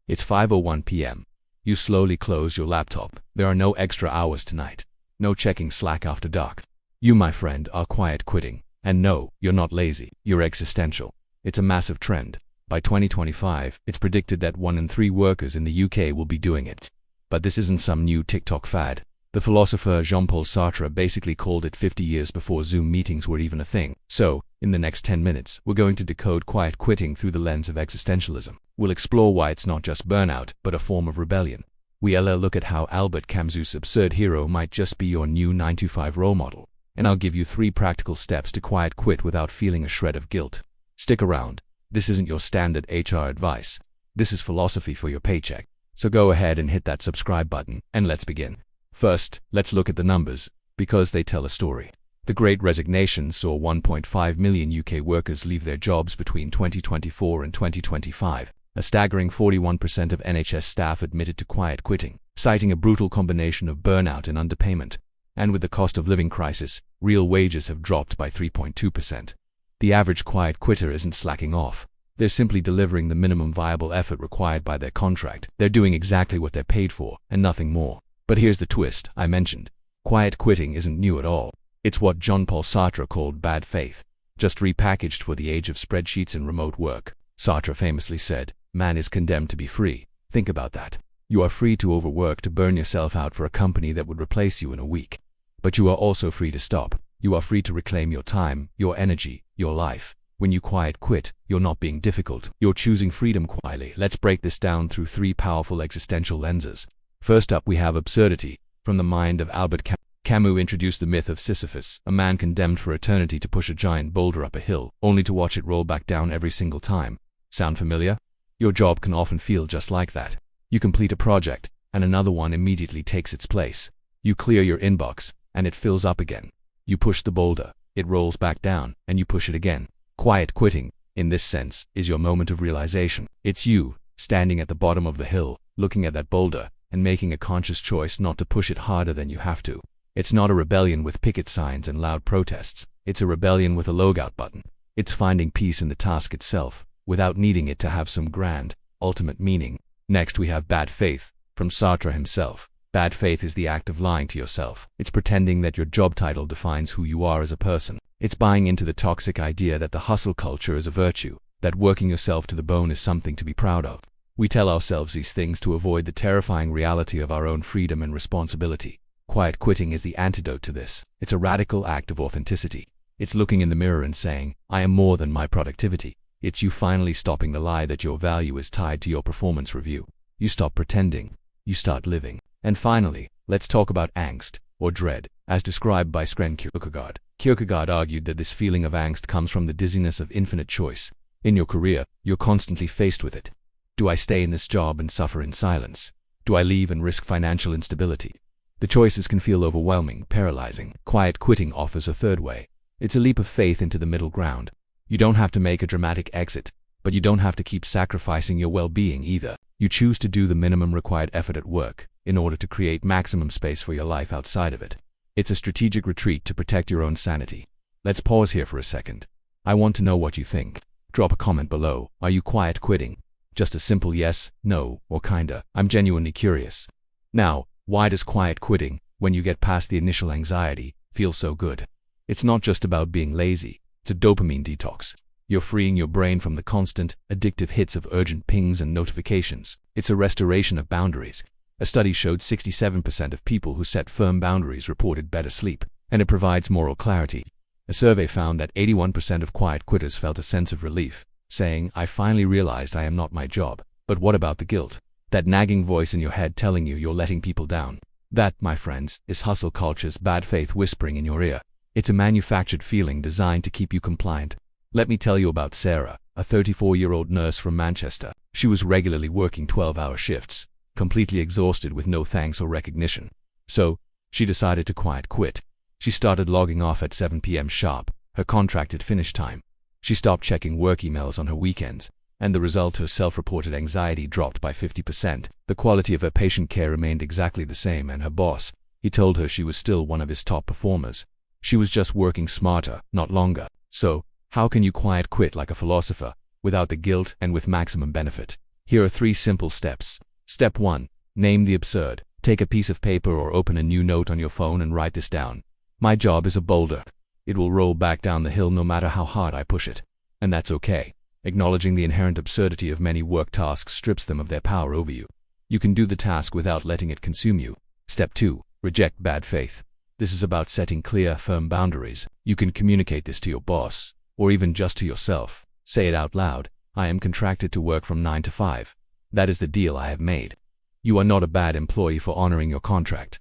It's 5:01 p.m. You slowly close your laptop. There are no extra hours tonight. No checking Slack after dark. You, my friend, are quiet quitting. And no, you're not lazy. You're existential. It's a massive trend. By 2025, it's predicted that 1 in 3 workers in the UK will be doing it. But this isn't some new TikTok fad. The philosopher Jean-Paul Sartre basically called it 50 years before Zoom meetings were even a thing. So, in the next 10 minutes, we're going to decode quiet quitting through the lens of existentialism. We'll explore why it's not just burnout, but a form of rebellion. We'll look at how Albert Camus' absurd hero might just be your new 9-to-5 role model. And I'll give you 3 practical steps to quiet quit without feeling a shred of guilt. Stick around. This isn't your standard HR advice. This is philosophy for your paycheck. So go ahead and hit that subscribe button, and let's begin. First, let's look at the numbers, because they tell a story. The Great Resignation saw 1.5 million UK workers leave their jobs between 2024 and 2025. A staggering 41% of NHS staff admitted to quiet quitting, citing a brutal combination of burnout and underpayment. And with the cost of living crisis, real wages have dropped by 3.2%. The average quiet quitter isn't slacking off. They're simply delivering the minimum viable effort required by their contract. They're doing exactly what they're paid for, and nothing more. But here's the twist I mentioned. Quiet quitting isn't new at all. It's what Jean-Paul Sartre called bad faith, just repackaged for the age of spreadsheets and remote work. Sartre famously said, "Man is condemned to be free." Think about that. You are free to overwork, to burn yourself out for a company that would replace you in a week. But you are also free to stop. You are free to reclaim your time, your energy, your life. When you quiet quit, you're not being difficult. You're choosing freedom quietly. Let's break this down through 3 powerful existential lenses. First up, we have absurdity. From the mind of Albert Camus introduced the myth of Sisyphus, a man condemned for eternity to push a giant boulder up a hill, only to watch it roll back down every single time. Sound familiar? Your job can often feel just like that. You complete a project, and another one immediately takes its place. You clear your inbox, and it fills up again. You push the boulder, it rolls back down, and you push it again. Quiet quitting, in this sense, is your moment of realization. It's you, standing at the bottom of the hill, looking at that boulder, and making a conscious choice not to push it harder than you have to. It's not a rebellion with picket signs and loud protests. It's a rebellion with a logout button. It's finding peace in the task itself, without needing it to have some grand, ultimate meaning. Next, we have bad faith, from Sartre himself. Bad faith is the act of lying to yourself. It's pretending that your job title defines who you are as a person. It's buying into the toxic idea that the hustle culture is a virtue, that working yourself to the bone is something to be proud of. We tell ourselves these things to avoid the terrifying reality of our own freedom and responsibility. Quiet quitting is the antidote to this. It's a radical act of authenticity. It's looking in the mirror and saying, "I am more than my productivity." It's you finally stopping the lie that your value is tied to your performance review. You stop pretending. You start living. And finally, let's talk about angst, or dread, as described by Sartre Kierkegaard. Kierkegaard argued that this feeling of angst comes from the dizziness of infinite choice. In your career, you're constantly faced with it. Do I stay in this job and suffer in silence? Do I leave and risk financial instability? The choices can feel overwhelming, paralyzing. Quiet quitting offers a third way. It's a leap of faith into the middle ground. You don't have to make a dramatic exit, but you don't have to keep sacrificing your well-being either. You choose to do the minimum required effort at work, in order to create maximum space for your life outside of it. It's a strategic retreat to protect your own sanity. Let's pause here for a second. I want to know what you think. Drop a comment below. Are you quiet quitting? Just a simple yes, no, or kinda. I'm genuinely curious. Now, why does quiet quitting, when you get past the initial anxiety, feel so good? It's not just about being lazy. It's a dopamine detox. You're freeing your brain from the constant, addictive hits of urgent pings and notifications. It's a restoration of boundaries. A study showed 67% of people who set firm boundaries reported better sleep, and it provides moral clarity. A survey found that 81% of quiet quitters felt a sense of relief, saying, "I finally realized I am not my job." But what about the guilt? That nagging voice in your head telling you you're letting people down. That, my friends, is hustle culture's bad faith whispering in your ear. It's a manufactured feeling designed to keep you compliant. Let me tell you about Sarah, a 34-year-old nurse from Manchester. She was regularly working 12-hour shifts, completely exhausted with no thanks or recognition. So, she decided to quiet quit. She started logging off at 7 p.m. sharp, her contracted finish time. She stopped checking work emails on her weekends, and the result, her self-reported anxiety dropped by 50%. The quality of her patient care remained exactly the same, and her boss, he told her she was still one of his top performers. She was just working smarter, not longer. So, how can you quiet quit like a philosopher, without the guilt and with maximum benefit? Here are 3 simple steps. Step 1. Name the absurd. Take a piece of paper or open a new note on your phone and write this down. My job is a boulder. It will roll back down the hill no matter how hard I push it. And that's okay. Acknowledging the inherent absurdity of many work tasks strips them of their power over you. You can do the task without letting it consume you. Step 2. Reject bad faith. This is about setting clear, firm boundaries. You can communicate this to your boss, or even just to yourself. Say it out loud. I am contracted to work from 9 to 5. That is the deal I have made. You are not a bad employee for honoring your contract.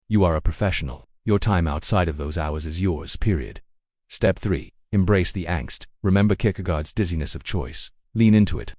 You are a professional. Your time outside of those hours is yours, period. Step 3. Embrace the angst. Remember Kierkegaard's dizziness of choice. Lean into it.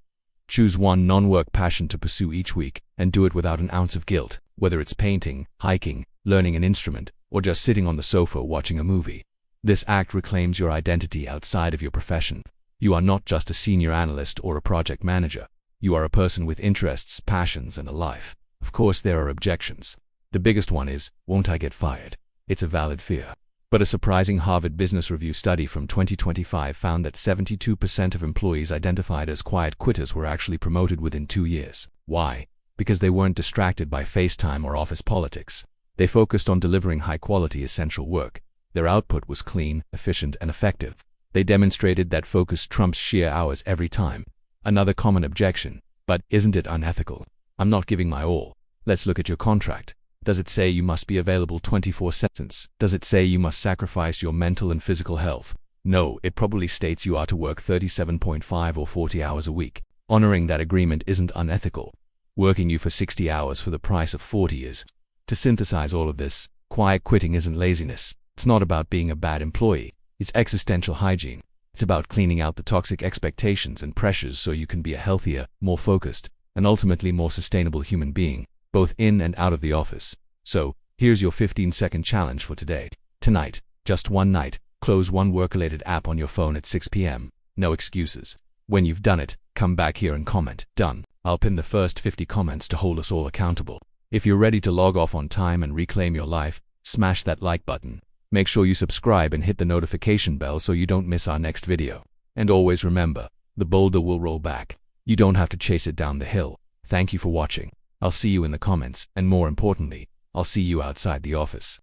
Choose one non-work passion to pursue each week, and do it without an ounce of guilt, whether it's painting, hiking, learning an instrument, or just sitting on the sofa watching a movie. This act reclaims your identity outside of your profession. You are not just a senior analyst or a project manager. You are a person with interests, passions, and a life. Of course, there are objections. The biggest one is, won't I get fired? It's a valid fear. But a surprising Harvard Business Review study from 2025 found that 72% of employees identified as quiet quitters were actually promoted within 2 years. Why? Because they weren't distracted by FaceTime or office politics. They focused on delivering high-quality essential work. Their output was clean, efficient, and effective. They demonstrated that focus trumps sheer hours every time. Another common objection: but isn't it unethical? I'm not giving my all. Let's look at your contract. Does it say you must be available 24/7? Does it say you must sacrifice your mental and physical health? No, it probably states you are to work 37.5 or 40 hours a week. Honoring that agreement isn't unethical. Working you for 60 hours for the price of 40 is. To synthesize all of this, quiet quitting isn't laziness. It's not about being a bad employee. It's existential hygiene. It's about cleaning out the toxic expectations and pressures so you can be a healthier, more focused, and ultimately more sustainable human being, both in and out of the office. So, here's your 15-second challenge for today. Tonight, just one night, close one work-related app on your phone at 6 p.m. No excuses. When you've done it, come back here and comment. Done. I'll pin the first 50 comments to hold us all accountable. If you're ready to log off on time and reclaim your life, smash that like button. Make sure you subscribe and hit the notification bell so you don't miss our next video. And always remember, the boulder will roll back. You don't have to chase it down the hill. Thank you for watching. I'll see you in the comments, and more importantly, I'll see you outside the office.